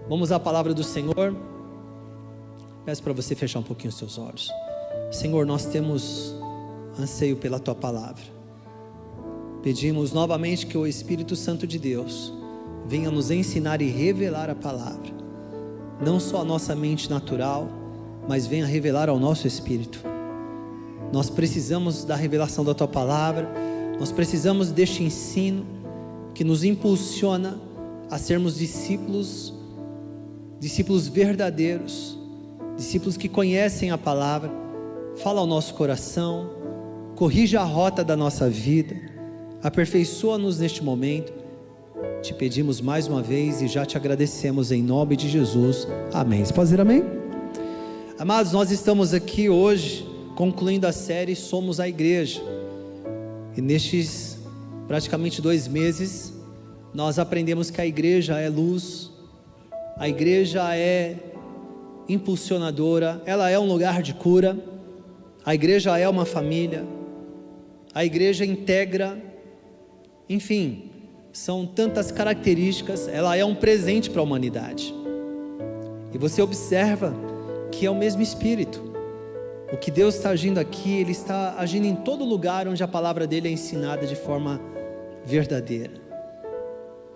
Vamos à palavra do Senhor. Peço para você fechar um pouquinho os seus olhos. Senhor, nós temos anseio pela Tua palavra. Pedimos novamente que o Espírito Santo de Deus venha nos ensinar e revelar a palavra. Não só a nossa mente natural, mas venha revelar ao nosso espírito. Nós precisamos da revelação da Tua palavra. Nós precisamos deste ensino que nos impulsiona a sermos discípulos verdadeiros, discípulos que conhecem a palavra. Fala ao nosso coração, corrija a rota da nossa vida, aperfeiçoa-nos neste momento. Te pedimos mais uma vez e já te agradecemos em nome de Jesus, amém. Você pode dizer amém? Amados, nós estamos aqui hoje concluindo a série Somos a Igreja, e nestes praticamente 2 meses nós aprendemos que a igreja é luz, a igreja é impulsionadora, ela é um lugar de cura, a igreja é uma família, a igreja integra, enfim, são tantas características, ela é um presente para a humanidade. E você observa que é o mesmo Espírito. O que Deus está agindo aqui, Ele está agindo em todo lugar onde a palavra dEle é ensinada de forma verdadeira.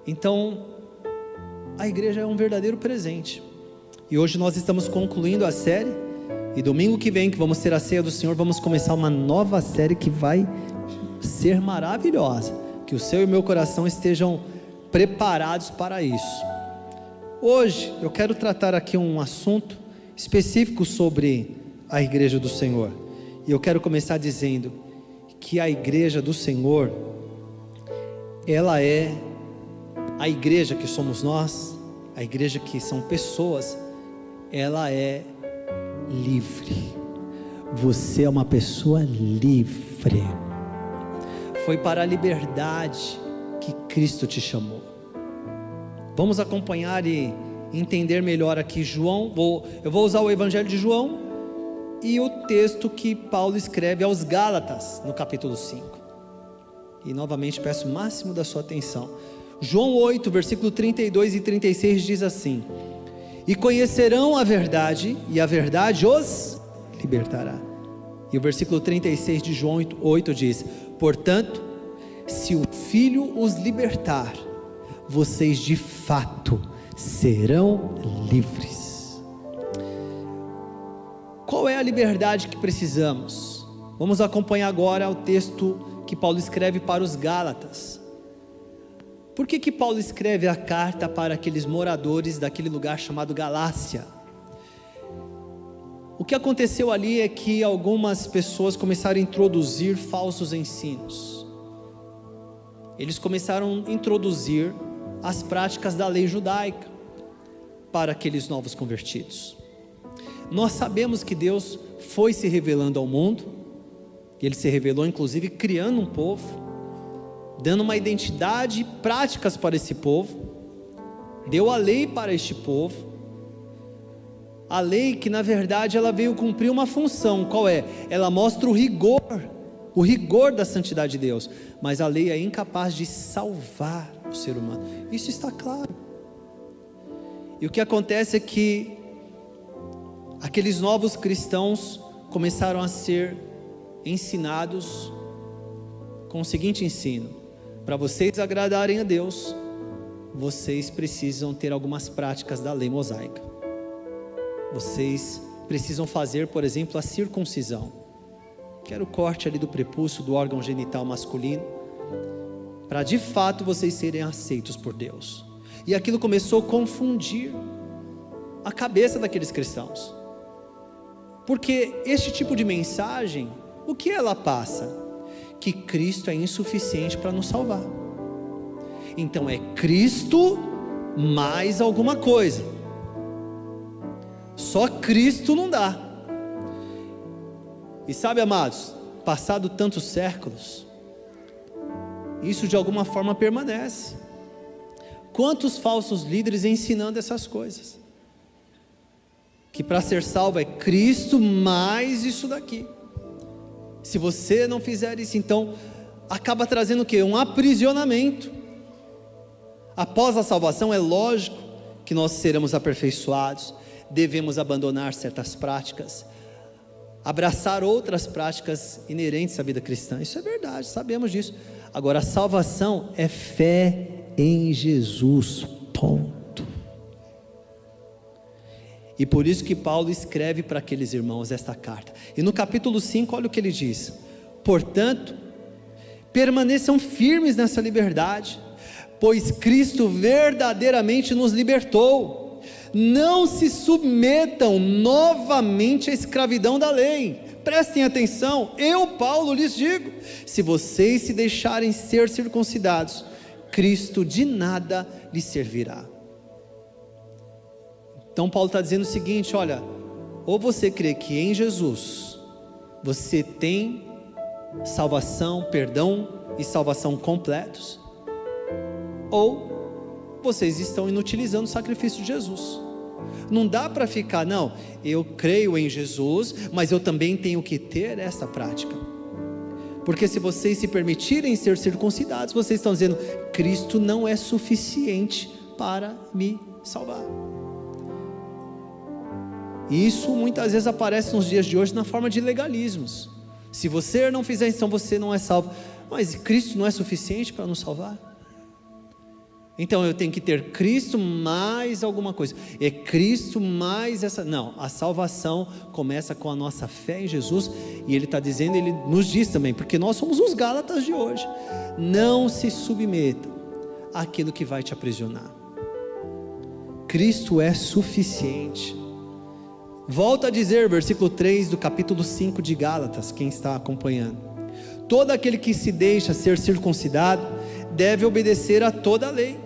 Então, a igreja é um verdadeiro presente. E hoje nós estamos concluindo a série, e domingo que vem, que vamos ter a ceia do Senhor, vamos começar uma nova série que vai ser maravilhosa. Que o seu e o meu coração estejam preparados para isso. Hoje eu quero tratar aqui um assunto específico sobre a igreja do Senhor. E eu quero começar dizendo que a igreja do Senhor, ela é a igreja que somos nós, a igreja que são pessoas, ela é livre. Você é uma pessoa livre. Foi para a liberdade que Cristo te chamou. Vamos acompanhar e entender melhor aqui João. Eu vou usar o Evangelho de João e o texto que Paulo escreve aos Gálatas, no capítulo 5. E novamente peço o máximo da sua atenção. João 8, versículo 32 e 36 diz assim: e conhecerão a verdade, e a verdade os libertará. E o versículo 36 de João 8 diz: portanto, se o Filho os libertar, vocês de fato serão livres. Qual é a liberdade que precisamos? Vamos acompanhar agora o texto que Paulo escreve para os Gálatas. Por que Paulo escreve a carta para aqueles moradores daquele lugar chamado Galácia? O que aconteceu ali é que algumas pessoas começaram a introduzir falsos ensinos. Eles começaram a introduzir as práticas da lei judaica para aqueles novos convertidos. Nós sabemos que Deus foi se revelando ao mundo, e Ele se revelou inclusive criando um povo, dando uma identidade e práticas para esse povo, deu a lei para este povo, a lei que na verdade ela veio cumprir uma função. Qual é? Ela mostra o rigor da santidade de Deus, mas a lei é incapaz de salvar o ser humano, isso está claro. E o que acontece é que aqueles novos cristãos começaram a ser ensinados com o seguinte ensino: para vocês agradarem a Deus, vocês precisam ter algumas práticas da lei mosaica. Vocês precisam fazer, por exemplo, a circuncisão, que era o corte ali do prepúcio, do órgão genital masculino, para de fato vocês serem aceitos por Deus. E aquilo começou a confundir a cabeça daqueles cristãos, porque este tipo de mensagem, o que ela passa? Que Cristo é insuficiente para nos salvar. Então é Cristo mais alguma coisa. Só Cristo não dá. E sabe, amados, passado tantos séculos, isso de alguma forma permanece. Quantos falsos líderes ensinando essas coisas? Que para ser salvo é Cristo mais isso daqui. Se você não fizer isso, então acaba trazendo o quê? Um aprisionamento. Após a salvação, é lógico que nós seremos aperfeiçoados, devemos abandonar certas práticas, abraçar outras práticas inerentes à vida cristã. Isso é verdade, sabemos disso. Agora, a salvação é fé em Jesus, ponto. E por isso que Paulo escreve para aqueles irmãos esta carta. E no capítulo 5, olha o que ele diz: portanto, permaneçam firmes nessa liberdade, pois Cristo verdadeiramente nos libertou. Não se submetam novamente à escravidão da lei. Prestem atenção, eu, Paulo, lhes digo: se vocês se deixarem ser circuncidados, Cristo de nada lhes servirá. Então Paulo está dizendo o seguinte: olha, ou você crê que em Jesus você tem salvação, perdão e salvação completos, ou vocês estão inutilizando o sacrifício de Jesus. Não dá para ficar, não, eu creio em Jesus, mas eu também tenho que ter essa prática, porque se vocês se permitirem ser circuncidados, vocês estão dizendo: Cristo não é suficiente para me salvar. E isso muitas vezes aparece nos dias de hoje na forma de legalismos. Se você não fizer isso, então você não é salvo. Mas Cristo não é suficiente para nos salvar? Então eu tenho que ter Cristo mais alguma coisa. É Cristo mais essa... Não, a salvação começa com a nossa fé em Jesus. E ele está dizendo, ele nos diz também, porque nós somos os Gálatas de hoje: não se submetam àquilo que vai te aprisionar. Cristo é suficiente. Volta a dizer, versículo 3 do capítulo 5 de Gálatas, quem está acompanhando: todo aquele que se deixa ser circuncidado deve obedecer a toda a lei.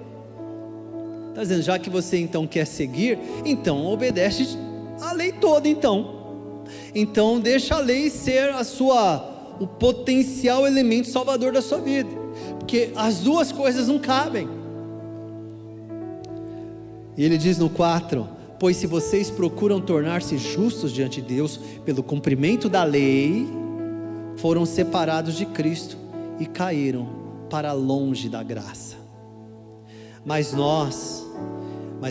Está dizendo, já que você então quer seguir, então obedece a lei toda, então deixa a lei ser o potencial elemento salvador da sua vida, porque as duas coisas não cabem. E ele diz no 4: pois se vocês procuram tornar-se justos diante de Deus pelo cumprimento da lei, foram separados de Cristo e caíram para longe da graça. Mas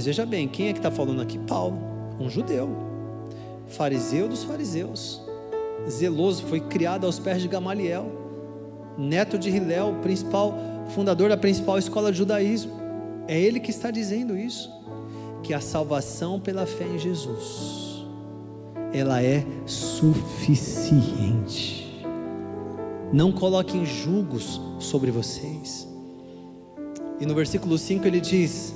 veja bem, quem é que está falando aqui? Paulo, um judeu, fariseu dos fariseus, zeloso, foi criado aos pés de Gamaliel, neto de Hilel, fundador da principal escola de judaísmo. É ele que está dizendo isso, que a salvação pela fé em Jesus, ela é suficiente. Não coloquem julgos sobre vocês. E no versículo 5 ele diz: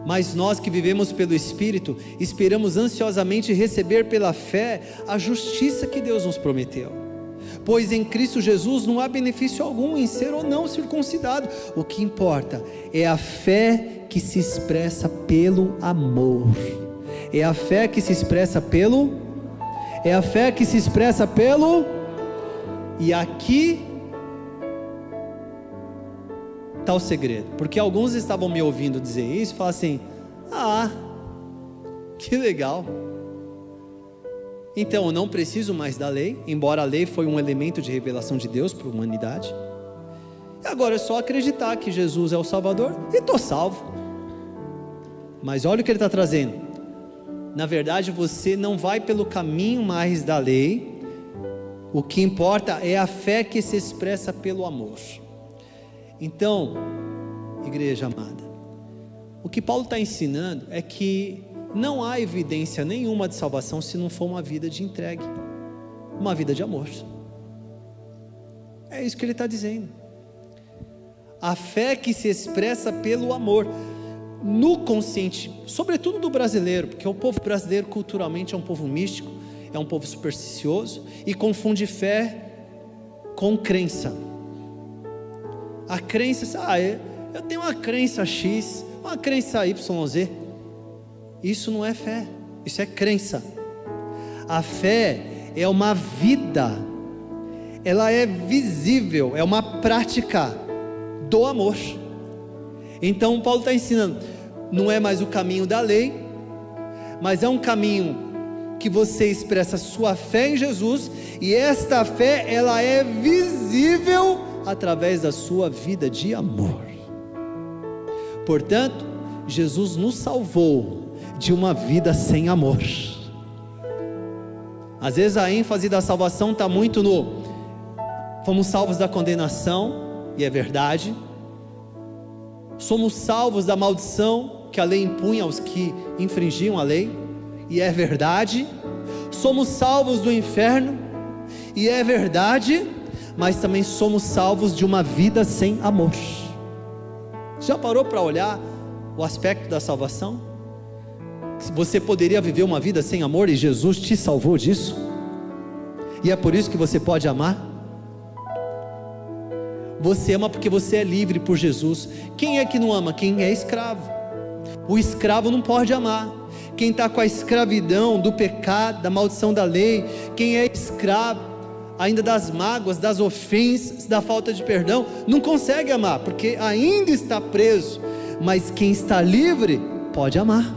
mas nós que vivemos pelo Espírito, esperamos ansiosamente receber pela fé a justiça que Deus nos prometeu. Pois em Cristo Jesus não há benefício algum em ser ou não circuncidado. O que importa é a fé que se expressa pelo amor. É a fé que se expressa pelo... E aqui está o segredo, porque alguns estavam me ouvindo dizer isso e falaram assim: que legal, então eu não preciso mais da lei, embora a lei foi um elemento de revelação de Deus para a humanidade, e agora é só acreditar que Jesus é o Salvador e estou salvo. Mas olha o que ele está trazendo: na verdade você não vai pelo caminho mais da lei, o que importa é a fé que se expressa pelo amor. Então, igreja amada, o que Paulo está ensinando é que não há evidência nenhuma de salvação se não for uma vida de entrega, uma vida de amor. É isso que ele está dizendo. A fé que se expressa pelo amor, no consciente, sobretudo do brasileiro, porque o povo brasileiro culturalmente é um povo místico, é um povo supersticioso e confunde fé com crença. A crença, eu tenho uma crença X, uma crença YZ. Isso não é fé, isso é crença. A fé é uma vida, ela é visível, é uma prática do amor. Então Paulo está ensinando, não é mais o caminho da lei, mas é um caminho que você expressa sua fé em Jesus, e esta fé ela é visível através da sua vida de amor. Portanto, Jesus nos salvou de uma vida sem amor. Às vezes a ênfase da salvação está muito no fomos salvos da condenação, e é verdade. Somos salvos da maldição que a lei impunha aos que infringiam a lei, e é verdade. Somos salvos do inferno, e é verdade, mas também somos salvos de uma vida sem amor. Já parou para olhar o aspecto da salvação? Você poderia viver uma vida sem amor e Jesus te salvou disso, e é por isso que você pode amar. Você ama porque você é livre por Jesus. Quem é que não ama? Quem é escravo. O escravo não pode amar. Quem está com a escravidão do pecado, da maldição da lei, quem é escravo ainda das mágoas, das ofensas, da falta de perdão, não consegue amar, porque ainda está preso. Mas quem está livre pode amar,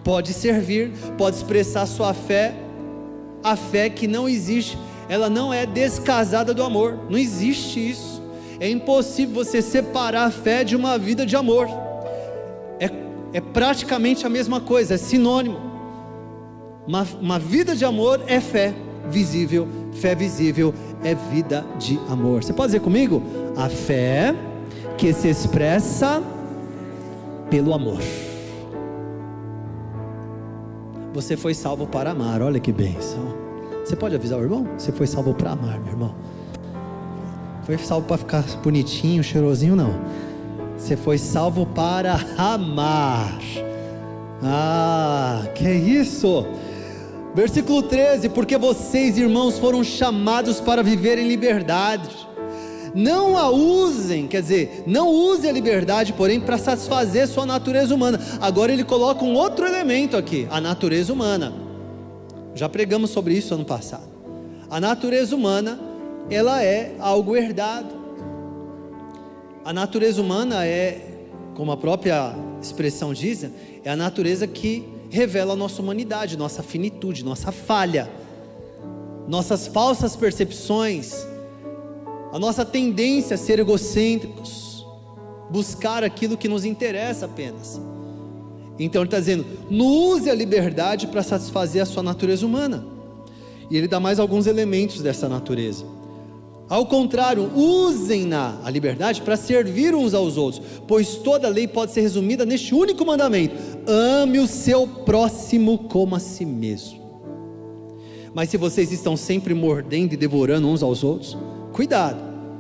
pode servir, pode expressar sua fé. A fé que não existe, ela não é descasada do amor. Não existe isso. É impossível você separar a fé de uma vida de amor. É praticamente a mesma coisa, é sinônimo. Uma vida de amor é fé visível. Fé visível é vida de amor. Você pode dizer comigo? A fé que se expressa pelo amor. Você foi salvo para amar. Olha que bênção. Você pode avisar o irmão? Você foi salvo para amar, meu irmão. Foi salvo para ficar bonitinho, cheirosinho, não. Você foi salvo para amar. Ah, que isso? Versículo 13: porque vocês, irmãos, foram chamados para viver em liberdade. Não a usem, quer dizer, não use a liberdade, porém, para satisfazer sua natureza humana. Agora ele coloca um outro elemento aqui, a natureza humana. Já pregamos sobre isso ano passado. A natureza humana, ela é algo herdado. A natureza humana é, como a própria expressão diz, é a natureza que revela a nossa humanidade, nossa finitude, nossa falha, nossas falsas percepções, a nossa tendência a ser egocêntricos, buscar aquilo que nos interessa apenas. Então ele está dizendo, não use a liberdade para satisfazer a sua natureza humana. E ele dá mais alguns elementos dessa natureza. Ao contrário, usem-na, a liberdade, para servir uns aos outros, pois toda a lei pode ser resumida neste único mandamento: ame o seu próximo como a si mesmo. Mas se vocês estão sempre mordendo e devorando uns aos outros, cuidado,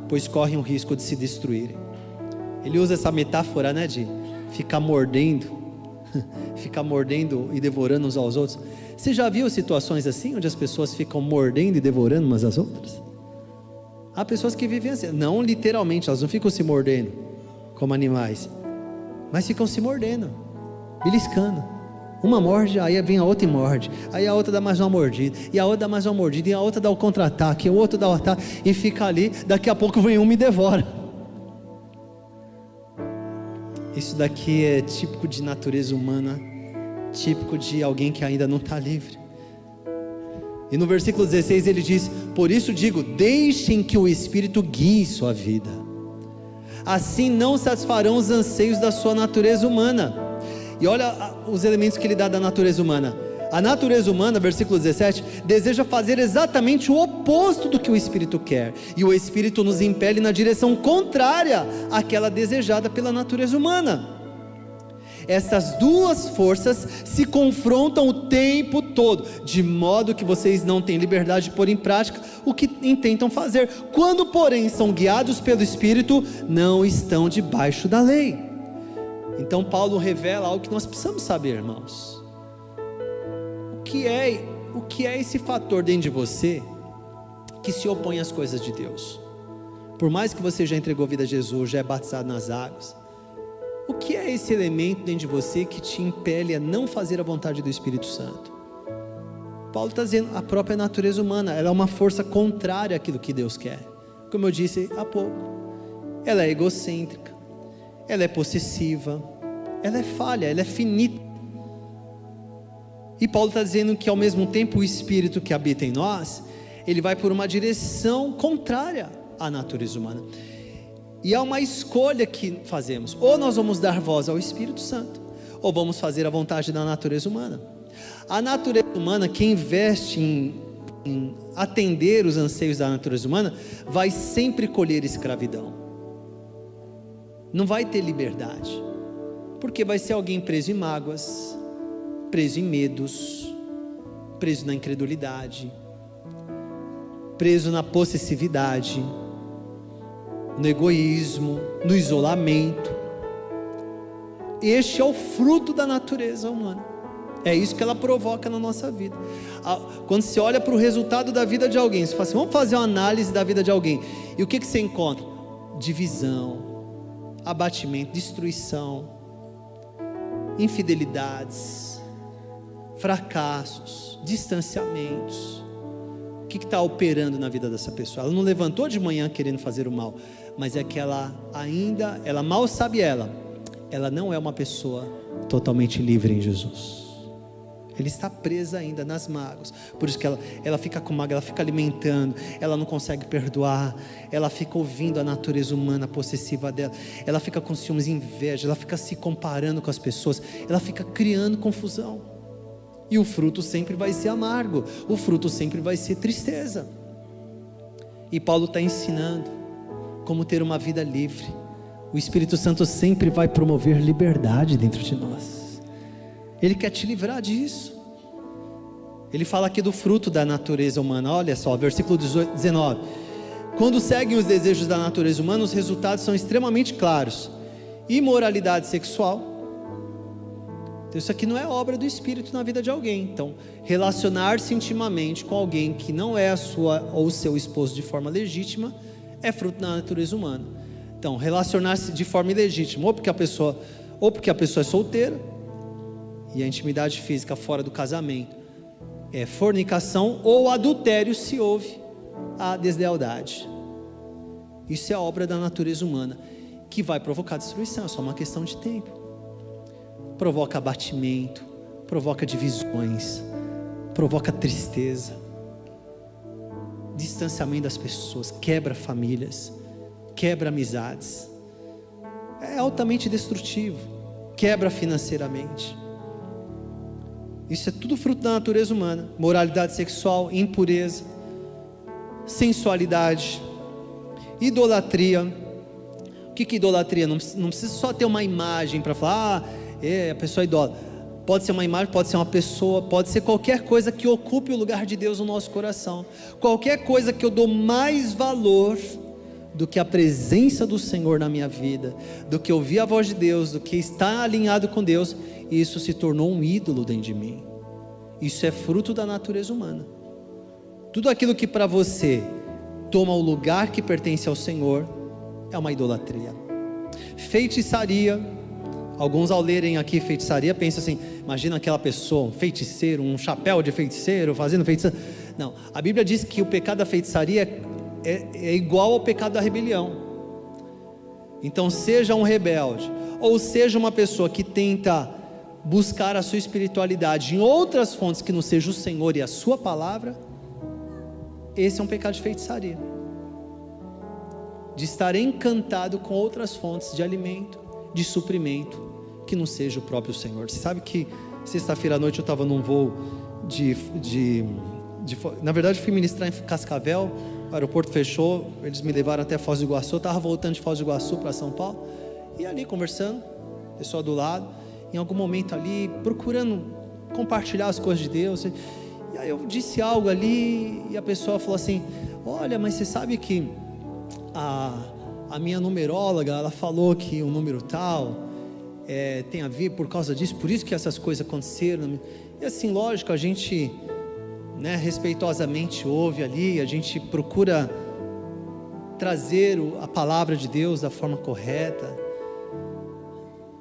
pois correm o risco de se destruírem. Ele usa essa metáfora, né, de ficar mordendo e devorando uns aos outros. Você já viu situações assim, onde as pessoas ficam mordendo e devorando umas às outras? Há pessoas que vivem assim, não literalmente, elas não ficam se mordendo como animais, mas ficam se mordendo, beliscando. Uma morde, aí vem a outra e morde, aí a outra dá mais uma mordida, e a outra dá mais uma mordida, e a outra dá o contra-ataque, e o outro dá o ataque, e fica ali, daqui a pouco vem uma e devora. Isso daqui é típico de natureza humana, típico de alguém que ainda não está livre. E no versículo 16 ele diz: por isso digo, deixem que o Espírito guie sua vida, assim não satisfarão os anseios da sua natureza humana. E olha os elementos que ele dá da natureza humana. A natureza humana, versículo 17, deseja fazer exatamente o oposto do que o Espírito quer, e o Espírito nos impele na direção contrária àquela desejada pela natureza humana. Essas duas forças se confrontam o tempo todo, de modo que vocês não têm liberdade de pôr em prática o que intentam fazer. Quando, porém, são guiados pelo Espírito, não estão debaixo da lei. Então Paulo revela algo que nós precisamos saber, irmãos. O que é esse fator dentro de você que se opõe às coisas de Deus? Por mais que você já entregou a vida a Jesus, já é batizado nas águas, o que é esse elemento dentro de você que te impele a não fazer a vontade do Espírito Santo? Paulo está dizendo, a própria natureza humana, ela é uma força contrária àquilo que Deus quer. Como eu disse há pouco, ela é egocêntrica, ela é possessiva, ela é falha, ela é finita. E Paulo está dizendo que ao mesmo tempo o Espírito que habita em nós, ele vai por uma direção contrária à natureza humana. E há uma escolha que fazemos: ou nós vamos dar voz ao Espírito Santo, ou vamos fazer a vontade da natureza humana. A natureza humana, que investe em atender os anseios da natureza humana, vai sempre colher escravidão, não vai ter liberdade, porque vai ser alguém preso em mágoas, preso em medos, preso na incredulidade, preso na possessividade, no egoísmo, no isolamento. Este é o fruto da natureza humana. É isso que ela provoca na nossa vida. Quando você olha para o resultado da vida de alguém, você fala assim: vamos fazer uma análise da vida de alguém, e o que você encontra? Divisão, abatimento, destruição, infidelidades, fracassos, distanciamentos. O que está operando na vida dessa pessoa? Ela não levantou de manhã querendo fazer o mal, mas é que ela mal sabe ela não é uma pessoa totalmente livre em Jesus. Ela está presa ainda nas mágoas. Por isso que ela fica com mágoa, ela fica alimentando, ela não consegue perdoar, ela fica ouvindo a natureza humana possessiva dela, ela fica com ciúmes e inveja, ela fica se comparando com as pessoas, ela fica criando confusão. E o fruto sempre vai ser amargo, o fruto sempre vai ser tristeza. E Paulo está ensinando como ter uma vida livre. O Espírito Santo sempre vai promover liberdade dentro de nós. Ele quer te livrar disso. Ele fala aqui do fruto da natureza humana. Olha só, versículo 19: quando seguem os desejos da natureza humana, os resultados são extremamente claros: imoralidade sexual. Então isso aqui não é obra do Espírito na vida de alguém. Então, relacionar-se intimamente com alguém que não é a sua ou o seu esposo de forma legítima é fruto da natureza humana. Então, relacionar-se de forma ilegítima, ou porque a pessoa é solteira, e a intimidade física fora do casamento é fornicação, ou adultério se houve a deslealdade. Isso é obra da natureza humana, que vai provocar destruição, é só uma questão de tempo. Provoca abatimento, provoca divisões, provoca tristeza, distanciamento das pessoas, quebra famílias, quebra amizades, é altamente destrutivo, quebra financeiramente. Isso é tudo fruto da natureza humana. Moralidade sexual, impureza, sensualidade, idolatria. O que é idolatria? Não precisa só ter uma imagem para falar: a pessoa é idólatra. Pode ser uma imagem, pode ser uma pessoa, pode ser qualquer coisa que ocupe o lugar de Deus no nosso coração. Qualquer coisa que eu dou mais valor do que a presença do Senhor na minha vida, do que ouvir a voz de Deus, do que estar alinhado com Deus, isso se tornou um ídolo dentro de mim. Isso é fruto da natureza humana. Tudo aquilo que para você toma o lugar que pertence ao Senhor é uma idolatria. Feitiçaria. Alguns, ao lerem aqui feitiçaria, pensam assim: imagina aquela pessoa, um feiticeiro, um chapéu de feiticeiro, fazendo feitiçaria. Não, a Bíblia diz que o pecado da feitiçaria é igual ao pecado da rebelião. Então, seja um rebelde, ou seja uma pessoa que tenta buscar a sua espiritualidade em outras fontes que não seja o Senhor e a sua palavra, esse é um pecado de feitiçaria, de estar encantado com outras fontes de alimento, de suprimento, que não seja o próprio Senhor. Você sabe que sexta-feira à noite eu estava num voo na verdade fui ministrar em Cascavel, o aeroporto fechou, eles me levaram até Foz do Iguaçu, eu estava voltando de Foz do Iguaçu para São Paulo, e ali conversando, pessoa do lado, em algum momento ali, procurando compartilhar as coisas de Deus, e aí eu disse algo ali, e a pessoa falou assim: olha, mas você sabe que a minha numeróloga, ela falou que o número tal tem a ver por causa disso, por isso que essas coisas aconteceram. E assim, lógico, a gente, respeitosamente ouve ali, a gente procura trazer a palavra de Deus da forma correta,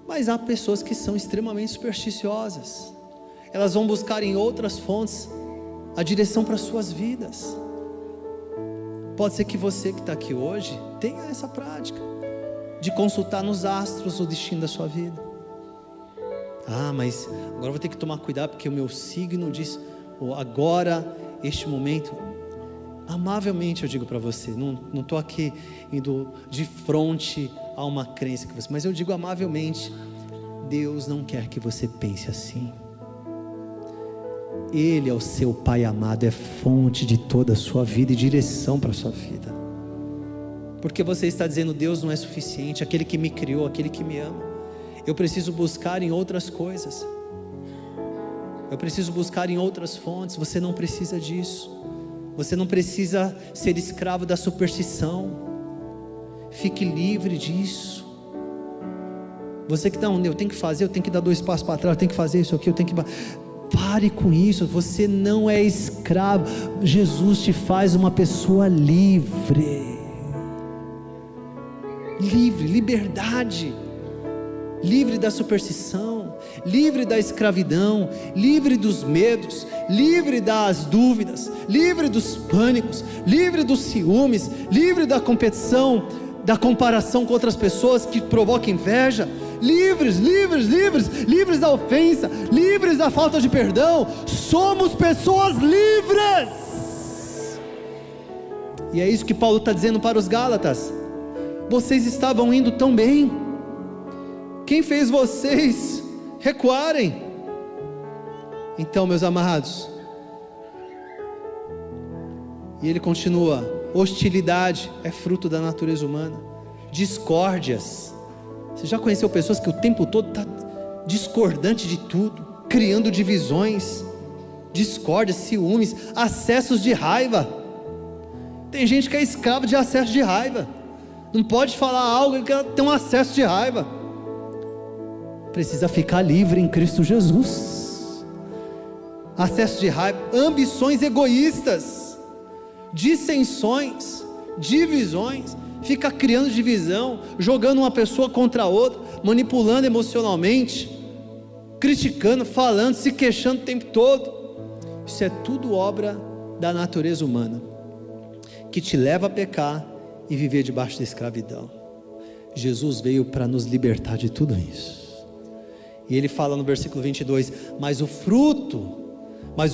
mas há pessoas que são extremamente supersticiosas, elas vão buscar em outras fontes a direção para as suas vidas. Pode ser que você que está aqui hoje tenha essa prática de consultar nos astros o destino da sua vida. Mas agora eu vou ter que tomar cuidado porque o meu signo diz, agora, este momento. Amavelmente eu digo para você, não estou aqui indo de frente a uma crença que você, mas eu digo amavelmente, Deus não quer que você pense assim. Ele é o seu Pai amado, é fonte de toda a sua vida e direção para a sua vida. Porque você está dizendo, Deus não é suficiente, aquele que me criou, aquele que me ama, eu preciso buscar em outras coisas, eu preciso buscar em outras fontes. Você não precisa disso. Você não precisa ser escravo da superstição. Fique livre disso. Você que não, eu tenho que fazer, eu tenho que dar 2 passos para trás, eu tenho que fazer isso aqui, eu tenho que... Pare com isso. Você não é escravo. Jesus te faz uma pessoa livre. Livre, liberdade. Livre da superstição, livre da escravidão, livre dos medos, livre das dúvidas, livre dos pânicos, livre dos ciúmes, livre da competição, da comparação com outras pessoas que provoca inveja, livres da ofensa, livres da falta de perdão. Somos pessoas livres, e é isso que Paulo está dizendo para os Gálatas. Vocês estavam indo tão bem, quem fez vocês recuarem? Então, meus amados, e ele continua: hostilidade é fruto da natureza humana, discórdias. Você já conheceu pessoas que o tempo todo está discordante de tudo, criando divisões, discórdias, ciúmes, acessos de raiva? Tem gente que é escravo de acesso de raiva, não pode falar algo que tem um acesso de raiva. Precisa ficar livre em Cristo Jesus. Acesso de raiva, ambições egoístas, dissensões, divisões, fica criando divisão, jogando uma pessoa contra a outra, manipulando emocionalmente, criticando, falando, se queixando o tempo todo. Isso é tudo obra da natureza humana, que te leva a pecar e viver debaixo da escravidão. Jesus veio para nos libertar de tudo isso. E ele fala no versículo 22, mas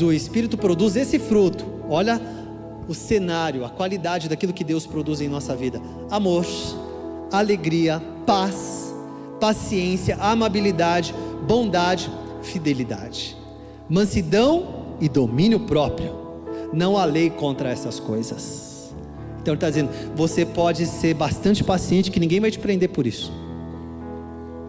o Espírito produz esse fruto. Olha o cenário, a qualidade daquilo que Deus produz em nossa vida: amor, alegria, paz, paciência, amabilidade, bondade, fidelidade, mansidão e domínio próprio. Não há lei contra essas coisas. Então ele está dizendo, você pode ser bastante paciente, que ninguém vai te prender por isso.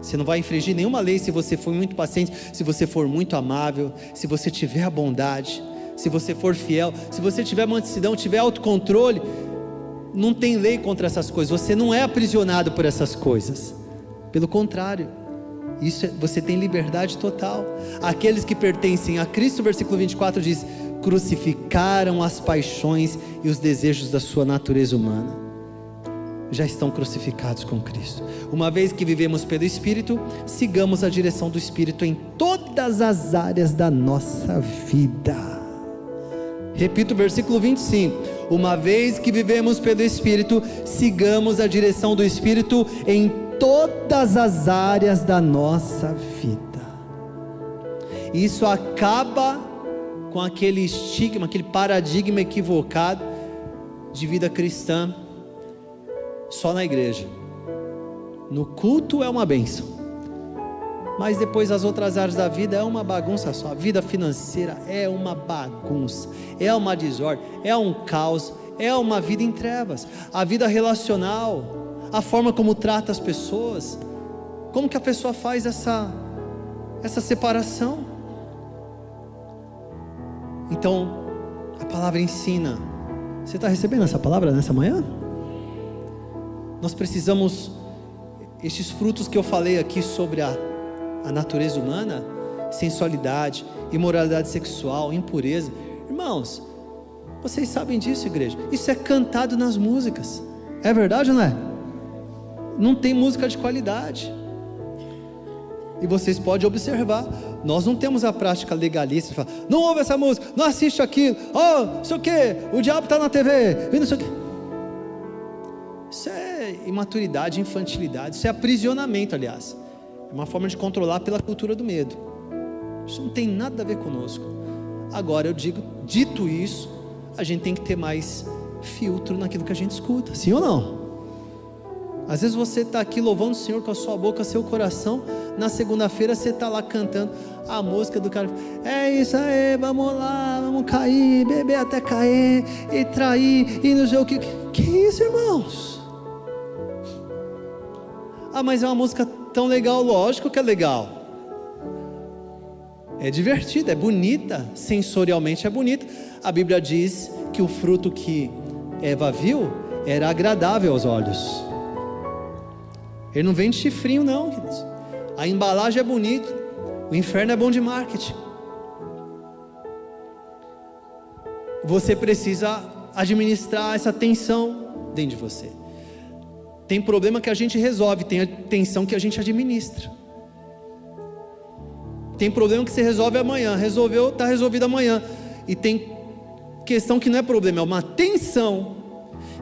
Você não vai infringir nenhuma lei se você for muito paciente, se você for muito amável, se você tiver a bondade, se você for fiel, se você tiver mansidão, tiver autocontrole. Não tem lei contra essas coisas. Você não é aprisionado por essas coisas. Pelo contrário, você tem liberdade total. Aqueles que pertencem a Cristo, versículo 24 diz: crucificaram as paixões e os desejos da sua natureza humana. Já estão crucificados com Cristo. Uma vez que vivemos pelo Espírito, sigamos a direção do Espírito em todas as áreas da nossa vida. Repito o versículo 25: uma vez que vivemos pelo Espírito, sigamos a direção do Espírito em todas as áreas da nossa vida. Isso acaba com aquele estigma, aquele paradigma equivocado de vida cristã só na igreja. No culto é uma bênção, mas depois as outras áreas da vida é uma bagunça só. A vida financeira é uma bagunça, é uma desordem, é um caos, é uma vida em trevas. A vida relacional, a forma como trata as pessoas, como que a pessoa faz essa separação? Então a palavra ensina. Você está recebendo essa palavra nessa manhã? Nós precisamos, estes frutos que eu falei aqui sobre a natureza humana, sensualidade, imoralidade sexual, impureza. Irmãos, vocês sabem disso, igreja? Isso é cantado nas músicas. É verdade ou não é? Não tem música de qualidade. E vocês podem observar, nós não temos a prática legalista de falar, não ouve essa música, não assiste aquilo, não sei o que, o diabo está na TV, e não sei o que. Isso é imaturidade, infantilidade, isso é aprisionamento, aliás. É uma forma de controlar pela cultura do medo. Isso não tem nada a ver conosco. Agora eu digo, dito isso, a gente tem que ter mais filtro naquilo que a gente escuta, sim ou não? Às vezes você está aqui louvando o Senhor com a sua boca, seu coração, na segunda-feira você está lá cantando a música do cara, é isso aí, vamos lá, vamos cair, beber até cair, e trair, e não sei o que isso, irmãos? Ah, mas é uma música tão legal, lógico que é legal, é divertida, é bonita, sensorialmente é bonita. A Bíblia diz que o fruto que Eva viu era agradável aos olhos. Ele não vem de chifrinho não, queridos. A embalagem é bonita, o inferno é bom de marketing. Você precisa administrar essa tensão dentro de você. Tem problema que a gente resolve, tem a tensão que a gente administra. Tem problema que você resolve amanhã, resolveu, está resolvido amanhã. E tem questão que não é problema, é uma tensão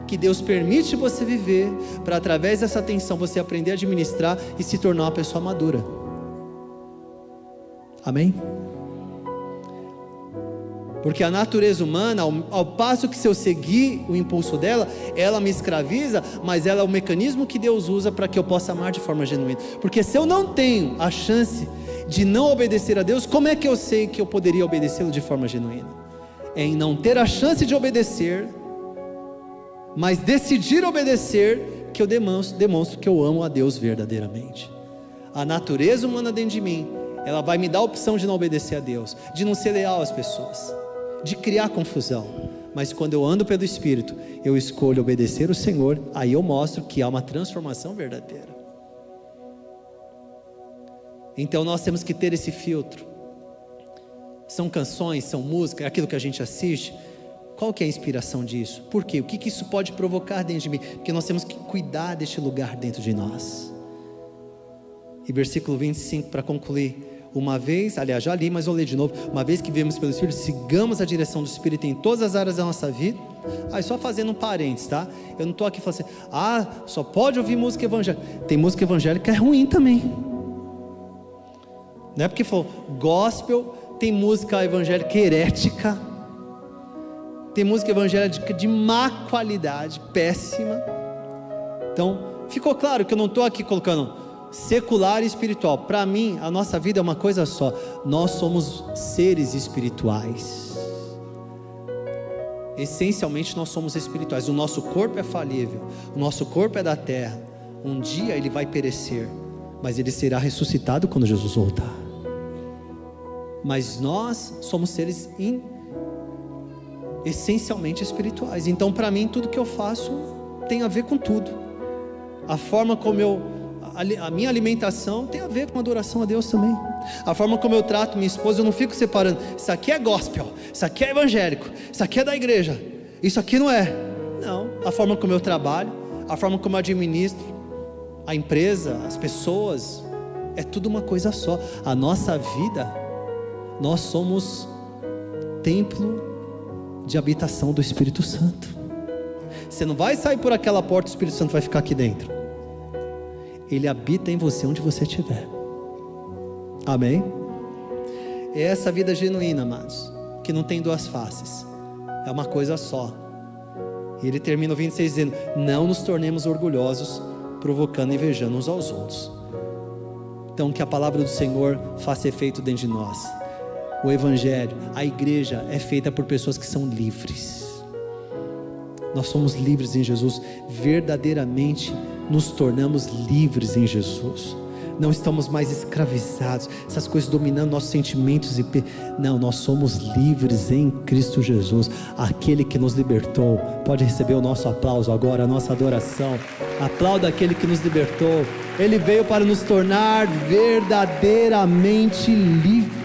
que Deus permite você viver, para através dessa tensão você aprender a administrar e se tornar uma pessoa madura. Amém? Porque a natureza humana, ao passo que se eu seguir o impulso dela, ela me escraviza, mas ela é o mecanismo que Deus usa para que eu possa amar de forma genuína. Porque se eu não tenho a chance de não obedecer a Deus, como é que eu sei que eu poderia obedecê-lo de forma genuína? É em não ter a chance de obedecer, mas decidir obedecer, que eu demonstro que eu amo a Deus verdadeiramente. A natureza humana dentro de mim, ela vai me dar a opção de não obedecer a Deus, de não ser leal às pessoas, de criar confusão. Mas quando eu ando pelo Espírito, eu escolho obedecer o Senhor, aí eu mostro que há uma transformação verdadeira. Então nós temos que ter esse filtro. São canções, são música, é aquilo que a gente assiste. Qual que é a inspiração disso? Por quê? O que isso pode provocar dentro de mim? Porque nós temos que cuidar deste lugar dentro de nós. E versículo 25, para concluir. Uma vez, aliás já li, mas vou ler de novo. Uma vez que vivemos pelo Espírito, sigamos a direção do Espírito em todas as áreas da nossa vida. Aí só fazendo um parênteses, tá? Eu não estou aqui falando assim, só pode ouvir música evangélica. Tem música evangélica que é ruim também. Não é porque falou gospel, tem música evangélica herética, tem música evangélica de má qualidade, péssima. Então, ficou claro que eu não estou aqui colocando secular e espiritual. Para mim, a nossa vida é uma coisa só. Nós somos seres espirituais. Essencialmente nós somos espirituais. O nosso corpo é falível, o nosso corpo é da terra. Um dia ele vai perecer, mas ele será ressuscitado quando Jesus voltar. Mas nós somos seres essencialmente espirituais. Então para mim tudo que eu faço tem a ver com tudo. A forma como a minha alimentação tem a ver com adoração a Deus também. A forma como eu trato minha esposa, eu não fico separando, isso aqui é gospel, isso aqui é evangélico, isso aqui é da igreja, isso aqui não é. Não, a forma como eu trabalho, a forma como eu administro a empresa, as pessoas, é tudo uma coisa só. A nossa vida, nós somos templo de habitação do Espírito Santo. Você não vai sair por aquela porta, o Espírito Santo vai ficar aqui dentro. Ele habita em você onde você estiver. Amém? É essa vida genuína, amados, que não tem duas faces, é uma coisa só. E ele termina o 26 dizendo: não nos tornemos orgulhosos, provocando e invejando uns aos outros. Então que a palavra do Senhor faça efeito dentro de nós. O Evangelho, a igreja é feita por pessoas que são livres. Nós somos livres em Jesus, verdadeiramente nos tornamos livres em Jesus. Não estamos mais escravizados, essas coisas dominando nossos sentimentos. Não, nós somos livres em Cristo Jesus, aquele que nos libertou. Pode receber o nosso aplauso agora, a nossa adoração. Aplauda aquele que nos libertou. Ele veio para nos tornar verdadeiramente livres.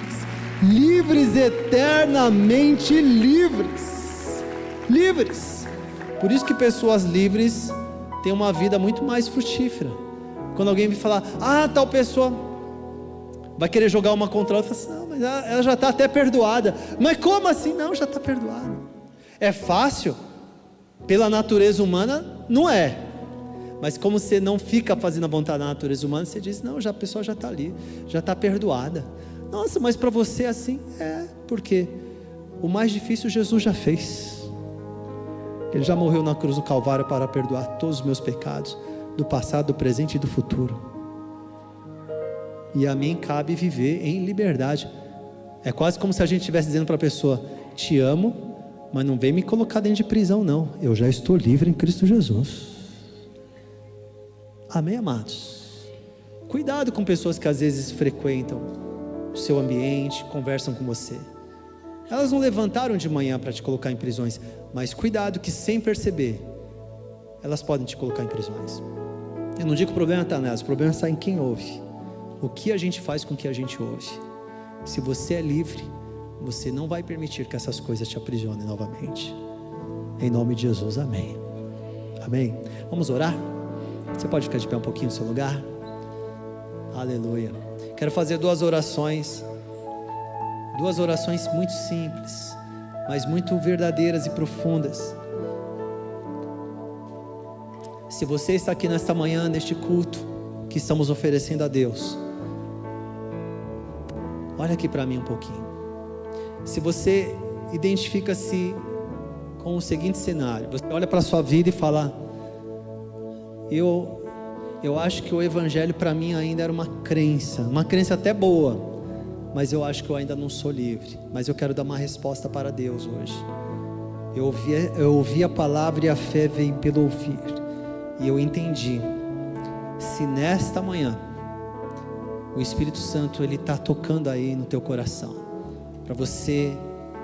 Livres, eternamente livres. Livres. Por isso que pessoas livres têm uma vida muito mais frutífera. Quando alguém me falar, tal pessoa vai querer jogar uma contra ela, eu falo assim, não, mas ela já está até perdoada. Mas como assim? Não, já está perdoada. É fácil? Pela natureza humana, não é. Mas como você não fica fazendo a vontade da natureza humana, você diz, não, a pessoa já está ali, já está perdoada. Nossa, mas para você assim? Porque o mais difícil Jesus já fez. Ele já morreu na cruz do Calvário para perdoar todos os meus pecados, do passado, do presente e do futuro. E a mim cabe viver em liberdade. É quase como se a gente estivesse dizendo para a pessoa: te amo, mas não vem me colocar dentro de prisão não, eu já estou livre em Cristo Jesus. Amém, amados? Cuidado com pessoas que às vezes frequentam o seu ambiente, conversam com você. Elas não levantaram de manhã para te colocar em prisões, mas cuidado que sem perceber, elas podem te colocar em prisões. Eu não digo que o problema está nelas, o problema está em quem ouve. O que a gente faz com o que a gente ouve. Se você é livre, você não vai permitir que essas coisas te aprisionem novamente. Em nome de Jesus, amém. Amém. Vamos orar? Você pode ficar de pé um pouquinho no seu lugar? Aleluia. Quero fazer duas orações muito simples, mas muito verdadeiras e profundas. Se você está aqui nesta manhã, neste culto que estamos oferecendo a Deus, olha aqui para mim um pouquinho. Se você identifica-se com o seguinte cenário, você olha para a sua vida e fala: eu acho que o Evangelho para mim ainda era uma crença até boa, mas eu acho que eu ainda não sou livre, mas eu quero dar uma resposta para Deus hoje. Eu ouvi a palavra e a fé vem pelo ouvir, e eu entendi. Se nesta manhã o Espírito Santo ele está tocando aí no teu coração, para você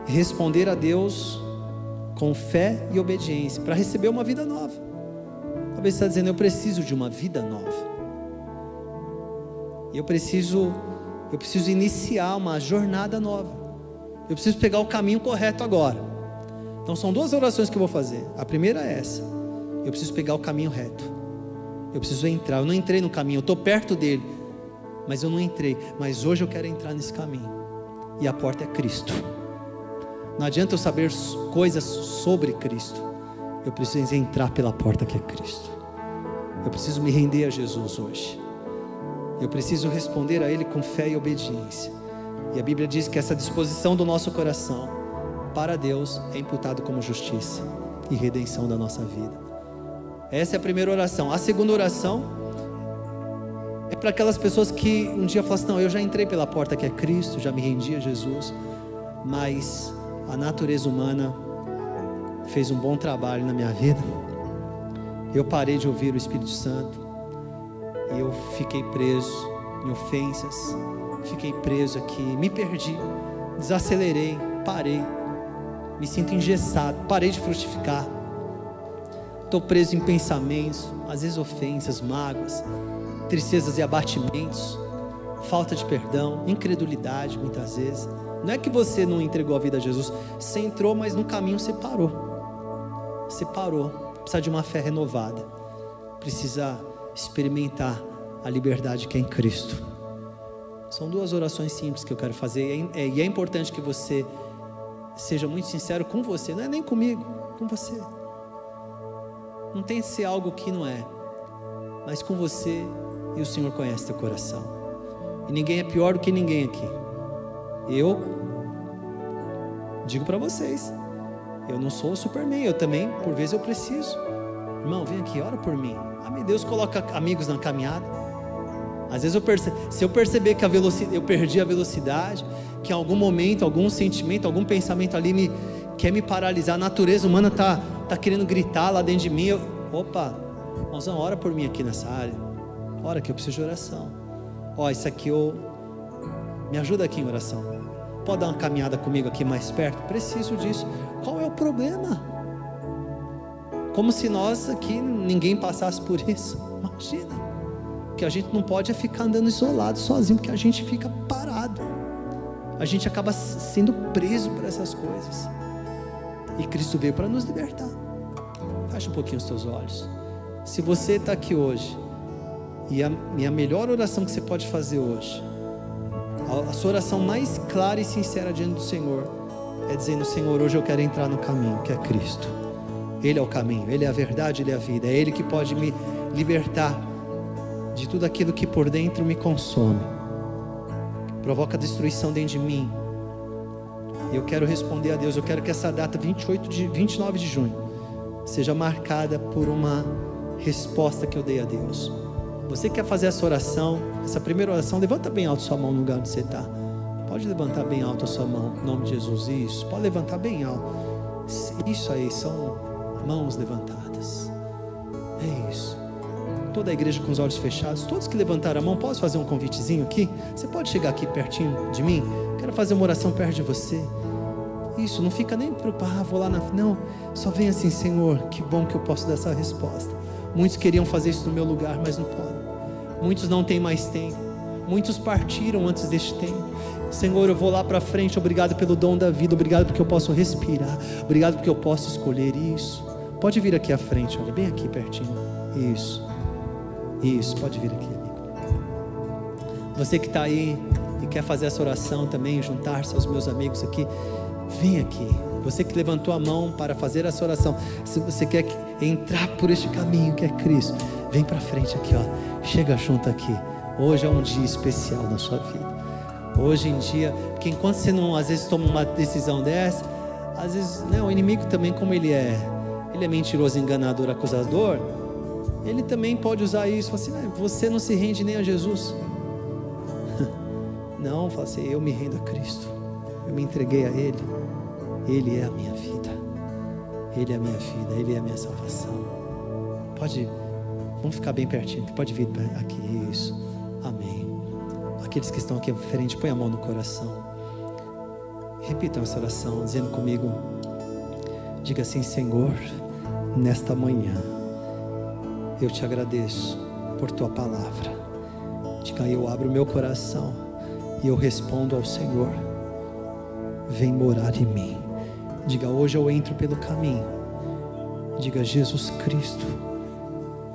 responder a Deus com fé e obediência, para receber uma vida nova. Talvez você está dizendo: eu preciso de uma vida nova, e eu preciso iniciar uma jornada nova, eu preciso pegar o caminho correto agora. Então são duas orações que eu vou fazer. A primeira é essa: eu preciso pegar o caminho reto, eu preciso entrar. Eu não entrei no caminho, eu estou perto dele, mas eu não entrei. Mas hoje eu quero entrar nesse caminho, e a porta é Cristo. Não adianta eu saber coisas sobre Cristo, eu preciso entrar pela porta que é Cristo. Eu preciso me render a Jesus hoje, eu preciso responder a Ele com fé e obediência. E a Bíblia diz que essa disposição do nosso coração para Deus é imputado como justiça e redenção da nossa vida. Essa é a primeira oração. A segunda oração é para aquelas pessoas que um dia falam assim: não, eu já entrei pela porta que é Cristo, já me rendi a Jesus, mas a natureza humana fez um bom trabalho na minha vida. Eu parei de ouvir o Espírito Santo, e eu fiquei preso em ofensas, fiquei preso aqui, me perdi, desacelerei, parei, me sinto engessado, parei de frutificar, estou preso em pensamentos, às vezes ofensas, mágoas, tristezas e abatimentos, falta de perdão, incredulidade muitas vezes. Não é que você não entregou a vida a Jesus, você entrou, mas no caminho você parou, precisa de uma fé renovada, precisa experimentar a liberdade que é em Cristo. São duas orações simples que eu quero fazer, e é importante que você seja muito sincero com você, não é nem comigo, com você. Não tem que ser algo que não é, mas com você, e o Senhor conhece teu coração, e ninguém é pior do que ninguém aqui. Eu digo para vocês, eu não sou o Superman, eu também, por vezes eu preciso. Irmão, vem aqui, ora por mim. Meu Deus, coloca amigos na caminhada. Às vezes se eu perceber que eu perdi a velocidade, que em algum momento, algum sentimento, algum pensamento ali quer me paralisar, a natureza humana está querendo gritar lá dentro de mim. Opa, irmãozão, ora por mim aqui nessa área. Ora que eu preciso de oração. Isso aqui me ajuda aqui em oração. Pode dar uma caminhada comigo aqui mais perto? Preciso disso. Qual é o problema? Como se nós aqui, ninguém passasse por isso. Imagina. O que a gente não pode é ficar andando isolado, sozinho, porque a gente fica parado. A gente acaba sendo preso por essas coisas. E Cristo veio para nos libertar. Fecha um pouquinho os teus olhos. Se você está aqui hoje, e a melhor oração que você pode fazer hoje, a sua oração mais clara e sincera diante do Senhor, é dizendo: Senhor, hoje eu quero entrar no caminho que é Cristo. Ele é o caminho, Ele é a verdade, Ele é a vida. É Ele que pode me libertar de tudo aquilo que por dentro me consome, provoca destruição dentro de mim. E eu quero responder a Deus. Eu quero que essa data 29 de junho seja marcada por uma resposta que eu dei a Deus. Você quer fazer essa oração, essa primeira oração, levanta bem alto sua mão no lugar onde você está. Pode levantar bem alto a sua mão, em nome de Jesus. Isso, pode levantar bem alto. Isso aí, são mãos levantadas. É isso. Toda a igreja com os olhos fechados. Todos que levantaram a mão, posso fazer um convitezinho aqui? Você pode chegar aqui pertinho de mim? Quero fazer uma oração perto de você. Isso, não fica nem preocupado, vou lá na... Não, só vem assim: Senhor, que bom que eu posso dar essa resposta. Muitos queriam fazer isso no meu lugar, mas não podem. Muitos não têm mais tempo. Muitos partiram antes deste tempo. Senhor, eu vou lá para frente. Obrigado pelo dom da vida. Obrigado porque eu posso respirar. Obrigado porque eu posso escolher isso. Pode vir aqui à frente, olha, bem aqui pertinho. Isso, pode vir aqui, amigo. Você que está aí e quer fazer essa oração também, juntar-se aos meus amigos aqui, vem aqui. Você que levantou a mão para fazer essa oração, se você quer entrar por este caminho que é Cristo, vem para frente aqui, ó. Chega junto aqui. Hoje é um dia especial na sua vida. Hoje em dia, porque enquanto você não, às vezes, toma uma decisão dessa, às vezes, né, o inimigo também, como ele é mentiroso, enganador, acusador, ele também pode usar isso, assim, você não se rende nem a Jesus. Não, fala assim: eu me rendo a Cristo, eu me entreguei a Ele, Ele é a minha vida, Ele é a minha vida, Ele é a minha salvação. Vamos ficar bem pertinho, pode vir aqui, isso, amém. Aqueles que estão aqui à frente, põe a mão no coração, repitam essa oração, dizendo comigo, diga assim: Senhor, nesta manhã, eu te agradeço por tua palavra. Diga: eu abro o meu coração e eu respondo ao Senhor: vem morar em mim. Diga: hoje eu entro pelo caminho. Diga: Jesus Cristo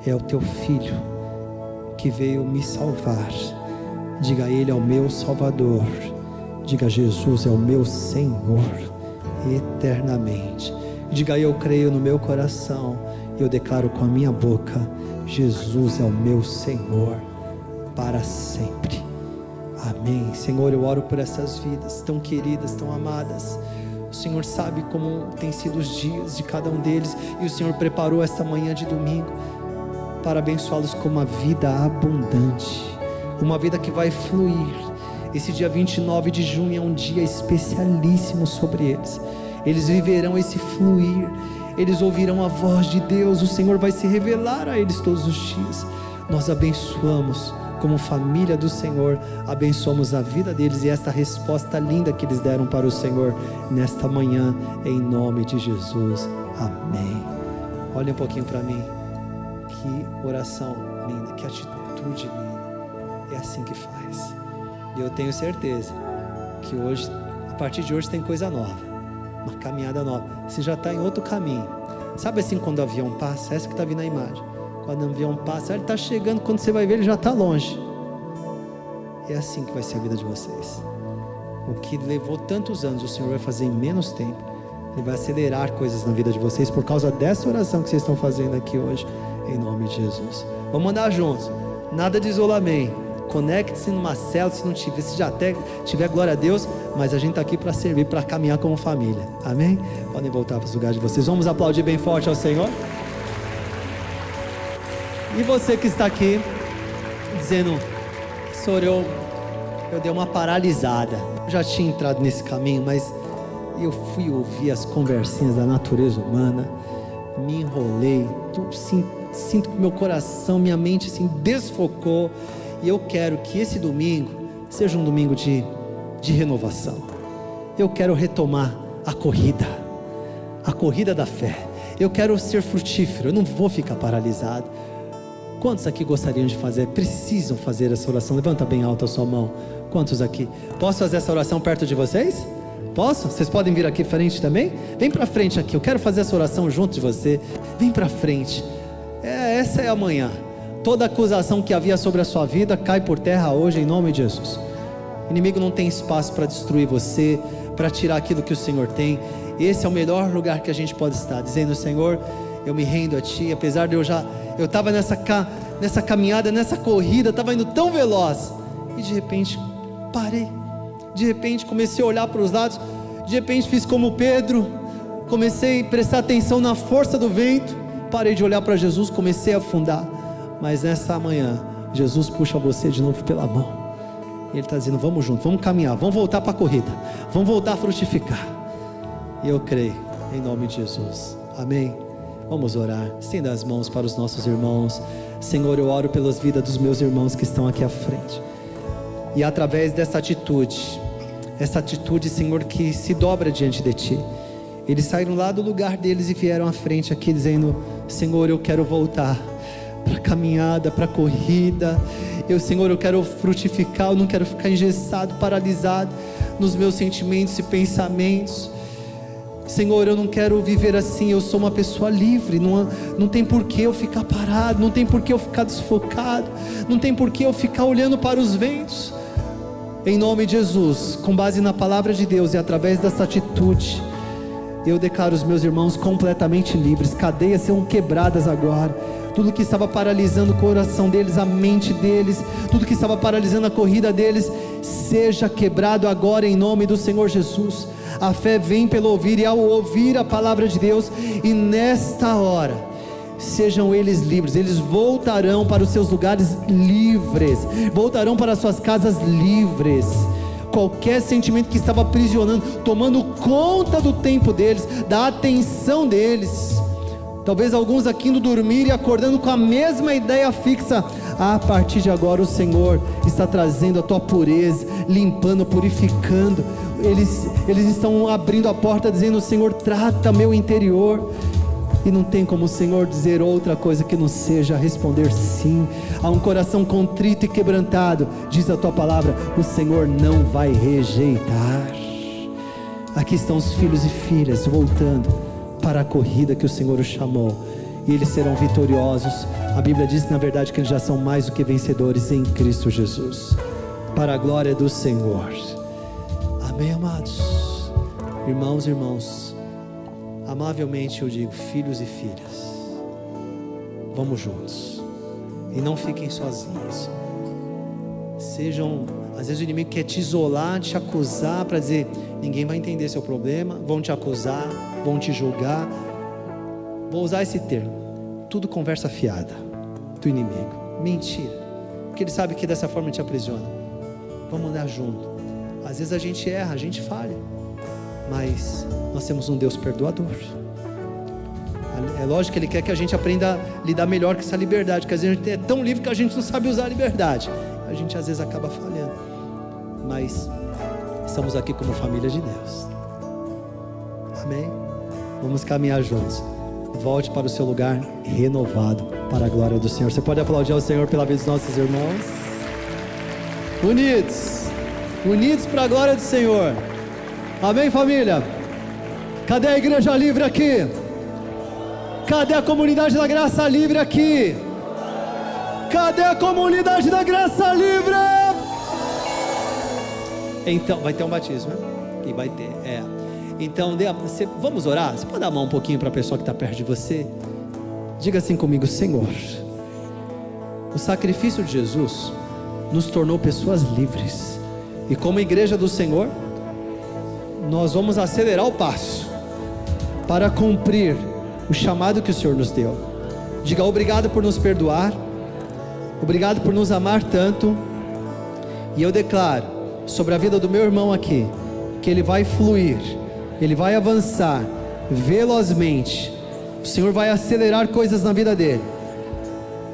é o teu Filho que veio me salvar. Diga: Ele é o meu Salvador. Diga: Jesus é o meu Senhor eternamente. Diga: eu creio no meu coração e eu declaro com a minha boca: Jesus é o meu Senhor para sempre. Amém. Senhor, eu oro por essas vidas tão queridas, tão amadas. O Senhor sabe como tem sido os dias de cada um deles, e o Senhor preparou esta manhã de domingo para abençoá-los com uma vida abundante, uma vida que vai fluir. Esse dia 29 de junho é um dia especialíssimo sobre eles. Eles viverão esse fluir, eles ouvirão a voz de Deus, o Senhor vai se revelar a eles todos os dias. Nós abençoamos, como família do Senhor, abençoamos a vida deles e esta resposta linda que eles deram para o Senhor nesta manhã, em nome de Jesus, amém. Olha um pouquinho para mim, que oração linda, que atitude linda, é assim que faz. E eu tenho certeza que hoje, a partir de hoje, tem coisa nova, uma caminhada nova. Você já está em outro caminho. Sabe assim, quando o avião passa, essa que está vindo na imagem, quando o avião passa, ele está chegando, quando você vai ver, ele já está longe. É assim que vai ser a vida de vocês. O que levou tantos anos, o Senhor vai fazer em menos tempo. Ele vai acelerar coisas na vida de vocês, por causa dessa oração que vocês estão fazendo aqui hoje, em nome de Jesus. Vamos andar juntos, nada de isolamento. Conecte-se numa célula, se não tiver, se já até tiver, glória a Deus, mas a gente está aqui para servir, para caminhar como família, amém? Podem voltar para os lugares de vocês. Vamos aplaudir bem forte ao Senhor. E você que está aqui dizendo: Senhor, eu dei uma paralisada, eu já tinha entrado nesse caminho, mas eu fui ouvir as conversinhas da natureza humana, me enrolei, sinto que meu coração, minha mente assim desfocou. E eu quero que esse domingo seja um domingo de renovação. Eu quero retomar a corrida da fé. Eu quero ser frutífero, eu não vou ficar paralisado. Quantos aqui gostariam de fazer, precisam fazer essa oração? Levanta bem alto a sua mão. Quantos aqui? Posso fazer essa oração perto de vocês? Posso? Vocês podem vir aqui frente também? Vem para frente aqui, eu quero fazer essa oração junto de você. Vem para frente. Essa é a manhã. Toda acusação que havia sobre a sua vida cai por terra hoje, em nome de Jesus. O inimigo não tem espaço para destruir você, para tirar aquilo que o Senhor tem. Esse é o melhor lugar que a gente pode estar, dizendo: Senhor, eu me rendo a Ti. Apesar de eu estava nessa caminhada, nessa corrida, estava indo tão veloz, e de repente parei, de repente comecei a olhar para os lados, de repente fiz como Pedro, comecei a prestar atenção na força do vento, parei de olhar para Jesus, comecei a afundar. Mas nessa manhã, Jesus puxa você de novo pela mão. Ele está dizendo: vamos juntos, vamos caminhar, vamos voltar para a corrida, vamos voltar a frutificar. E eu creio, em nome de Jesus, amém. Vamos orar, estenda as mãos para os nossos irmãos. Senhor, eu oro pelas vidas dos meus irmãos que estão aqui à frente, e através dessa atitude, Senhor, que se dobra diante de Ti, eles saíram lá do lugar deles e vieram à frente aqui dizendo: Senhor, eu quero voltar para a caminhada, para a corrida. Senhor, eu quero frutificar, eu não quero ficar engessado, paralisado nos meus sentimentos e pensamentos. Senhor, eu não quero viver assim, eu sou uma pessoa livre, não tem por que eu ficar parado, não tem por que eu ficar desfocado, não tem por que eu ficar olhando para os ventos. Em nome de Jesus, com base na palavra de Deus e através dessa atitude, eu declaro os meus irmãos completamente livres, cadeias serão quebradas agora. Tudo que estava paralisando o coração deles, a mente deles, tudo que estava paralisando a corrida deles, seja quebrado agora em nome do Senhor Jesus. A fé vem pelo ouvir, e ao ouvir a palavra de Deus, e nesta hora, sejam eles livres, eles voltarão para os seus lugares livres, voltarão para as suas casas livres. Qualquer sentimento que estava aprisionando, tomando conta do tempo deles, da atenção deles, talvez alguns aqui indo dormir e acordando com a mesma ideia fixa, a partir de agora o Senhor está trazendo a tua pureza, limpando, purificando. Eles estão abrindo a porta dizendo: Senhor, trata meu interior. E não tem como o Senhor dizer outra coisa que não seja responder sim. A um coração contrito e quebrantado, diz a tua palavra, o Senhor não vai rejeitar. Aqui estão os filhos e filhas voltando para a corrida que o Senhor os chamou, e eles serão vitoriosos. A Bíblia diz, na verdade, que eles já são mais do que vencedores em Cristo Jesus, para a glória do Senhor. Amém, amados irmãos, amavelmente eu digo: filhos e filhas, vamos juntos, e não fiquem sozinhos. Às vezes o inimigo quer te isolar, te acusar, para dizer: ninguém vai entender seu problema, vão te acusar, vão te julgar. Vou usar esse termo: tudo conversa fiada do inimigo, mentira, porque ele sabe que dessa forma te aprisiona. Vamos andar junto. Às vezes a gente erra, a gente falha, mas nós temos um Deus perdoador. É lógico que Ele quer que a gente aprenda a lidar melhor com essa liberdade, porque às vezes a gente é tão livre que a gente não sabe usar a liberdade, a gente às vezes acaba falhando, mas estamos aqui como família de Deus. Amém? Vamos caminhar juntos. Volte para o seu lugar renovado, para a glória do Senhor. Você pode aplaudir ao Senhor pela vida dos nossos irmãos. Unidos para a glória do Senhor. Amém, família? Cadê a igreja livre aqui? Cadê a comunidade da graça livre aqui? Cadê a comunidade da graça livre? Então, vai ter um batismo, né? E vai ter, Então, vamos orar? Você pode dar a mão um pouquinho para a pessoa que está perto de você? Diga assim comigo: Senhor, o sacrifício de Jesus nos tornou pessoas livres, e como igreja do Senhor, nós vamos acelerar o passo para cumprir o chamado que o Senhor nos deu. Diga: obrigado por nos perdoar, obrigado por nos amar tanto. E eu declaro sobre a vida do meu irmão aqui, que ele vai fluir, ele vai avançar velozmente. O Senhor vai acelerar coisas na vida dele.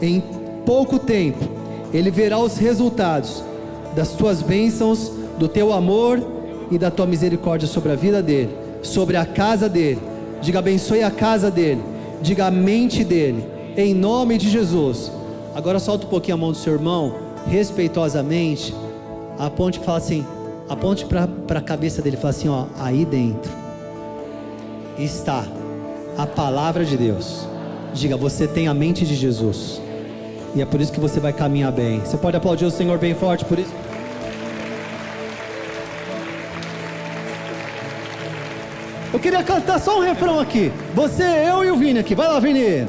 Em pouco tempo ele verá os resultados das tuas bênçãos, do teu amor e da tua misericórdia sobre a vida dele, sobre a casa dele. Diga: abençoe a casa dele, diga: a mente dele, em nome de Jesus. Agora solta um pouquinho a mão do seu irmão, respeitosamente, aponte e fala assim, aponte para a cabeça dele e fala assim: ó, aí dentro está a palavra de Deus. Diga: você tem a mente de Jesus, e é por isso que você vai caminhar bem. Você pode aplaudir o Senhor bem forte por isso? Eu queria cantar só um refrão aqui. Você, eu e o Vini aqui. Vai lá, Vini.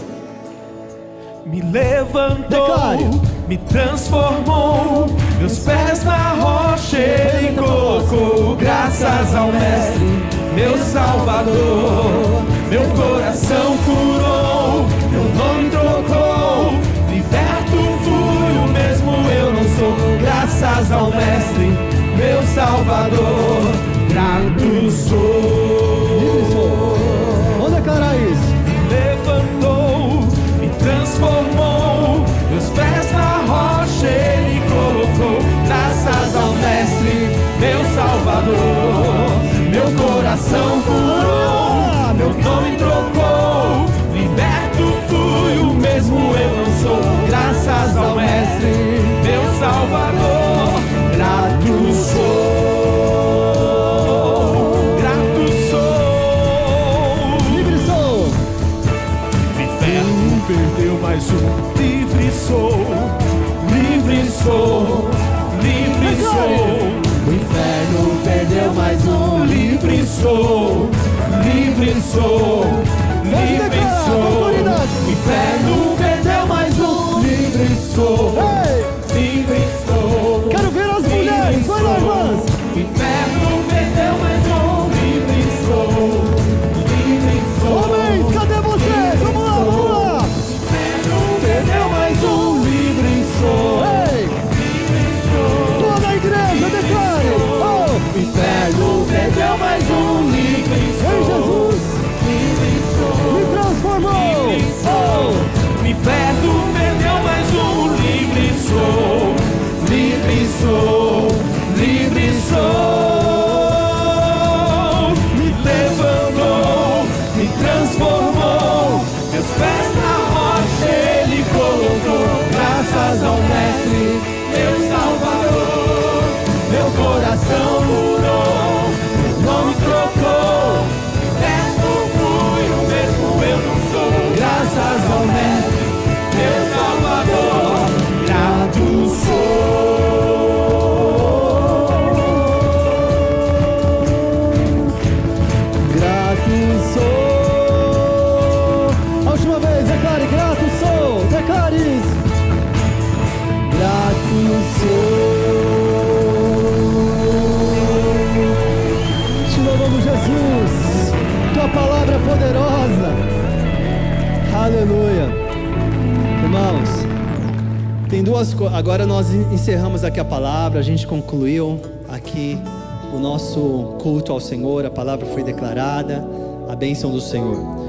Me levantou, declare, me transformou, meus pés na rocha Ele colocou. Graças ao Mestre, meu Salvador. Meu coração curou, meu nome trocou, liberto fui, o mesmo eu não sou, graças ao Mestre, meu Salvador, grato sou. Vamos declarar isso. Levantou, me transformou, meus pés na rocha Ele colocou, graças ao Mestre, meu Salvador. Meu coração curou, meu nome trocou, liberto fui, o mesmo eu não sou, graças ao Mestre, meu Salvador, grato sou. Perdeu mais um, livre sou, livre sou, livre sou. O inferno perdeu mais um, livre sou, livre sou, livre sou. O inferno perdeu mais um, livre sou, livre sou. Quero ver as mulheres, vai lá, irmãs. O inferno perdeu mais um, livre sou, livre sou. Homens, cadê vocês? Vamos lá, vamos lá. Perdeu mais um, livre sou. Toda a igreja declare. O inferno perdeu mais um, livre sou. Ei, Jesus, Livre sou. me transformou. Livre sou. O inferno perdeu mais um, livre sou. Livre sou. Livre sou. Me levantou, me transformou. Meus pés na rocha Ele colocou, graças ao Mestre, meu Salvador. Meu coração mudou, meu nome trocou, liberto fui, o mesmo eu não sou, graças ao Mestre, meu Salvador, grato sou. Grato sou. A última vez, declare, grato sou. Declare isso. Grato sou. Te louvamos, Jesus. Tua palavra é poderosa. Aleluia. Irmãos, tem duas coisas. Agora nós encerramos aqui a palavra. A gente concluiu aqui o nosso culto ao Senhor. A palavra foi declarada. A bênção do Senhor.